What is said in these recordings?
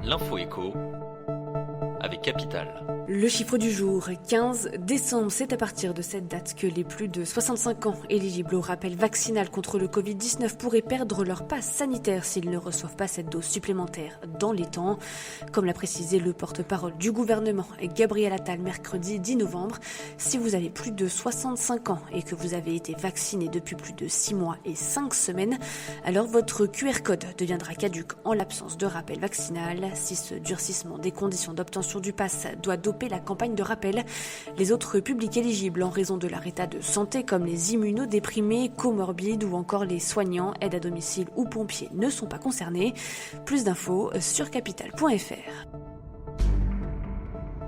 L'info écho avec Capital. Le chiffre du jour, 15 décembre, c'est à partir de cette date que les plus de 65 ans éligibles au rappel vaccinal contre le Covid-19 pourraient perdre leur passe sanitaire s'ils ne reçoivent pas cette dose supplémentaire dans les temps. Comme l'a précisé le porte-parole du gouvernement, Gabriel Attal, mercredi 10 novembre, si vous avez plus de 65 ans et que vous avez été vacciné depuis plus de 6 mois et 5 semaines, alors votre QR code deviendra caduc en l'absence de rappel vaccinal. Si ce durcissement des conditions d'obtention du pass doit doper la campagne de rappel, les autres publics éligibles en raison de leur état de santé comme les immunodéprimés, comorbides ou encore les soignants, aides à domicile ou pompiers ne sont pas concernés. Plus d'infos sur capital.fr.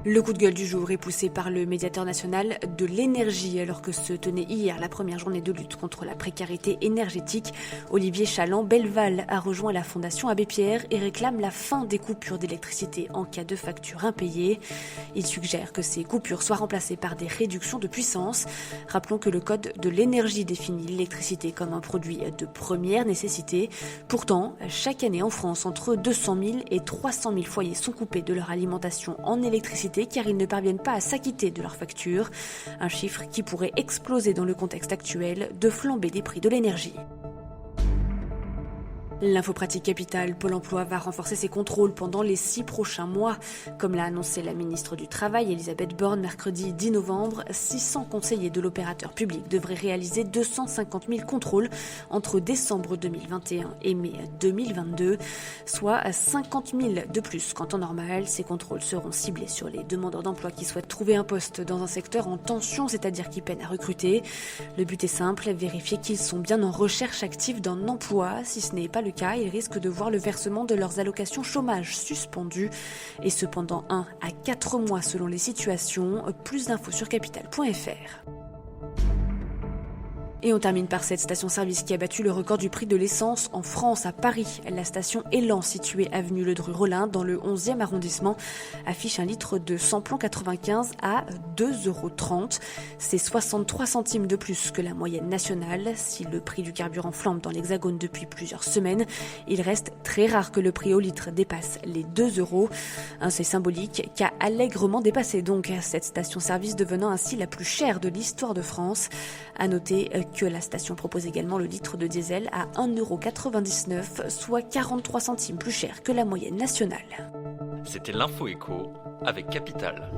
Le coup de gueule du jour est poussé par le médiateur national de l'énergie alors que se tenait hier la première journée de lutte contre la précarité énergétique. Olivier Chaland-Belleval a rejoint la Fondation Abbé Pierre et réclame la fin des coupures d'électricité en cas de facture impayée. Il suggère que ces coupures soient remplacées par des réductions de puissance. Rappelons que le code de l'énergie définit l'électricité comme un produit de première nécessité. Pourtant, chaque année en France, entre 200 000 et 300 000 foyers sont coupés de leur alimentation en électricité car ils ne parviennent pas à s'acquitter de leurs factures. Un chiffre qui pourrait exploser dans le contexte actuel de flambée des prix de l'énergie. L'info pratique Capital, Pôle emploi va renforcer ses contrôles pendant les 6 prochains mois. Comme l'a annoncé la ministre du Travail, Elisabeth Borne, mercredi 10 novembre, 600 conseillers de l'opérateur public devraient réaliser 250 000 contrôles entre décembre 2021 et mai 2022, soit 50 000 de plus qu'en temps normal. Ces contrôles seront ciblés sur les demandeurs d'emploi qui souhaitent trouver un poste dans un secteur en tension, c'est-à-dire qui peinent à recruter. Le but est simple, vérifier qu'ils sont bien en recherche active d'un emploi. Si ce n'est pas le cas, ils risquent de voir le versement de leurs allocations chômage suspendu, et ce pendant 1 à 4 mois selon les situations. Plus d'infos sur capital.fr. Et on termine par cette station-service qui a battu le record du prix de l'essence en France à Paris. La station Elan, située avenue Ledru-Rollin dans le 11e arrondissement, affiche un litre de samplon 95 à 2,30 €. C'est 63 centimes de plus que la moyenne nationale. Si le prix du carburant flambe dans l'Hexagone depuis plusieurs semaines, il reste très rare que le prix au litre dépasse les 2 €. Un seuil symbolique qu'a allègrement dépassé donc cette station-service, devenant ainsi la plus chère de l'histoire de France. À noter que la station propose également le litre de diesel à 1,99 €, soit 43 centimes plus cher que la moyenne nationale. C'était l'info écho avec Capital.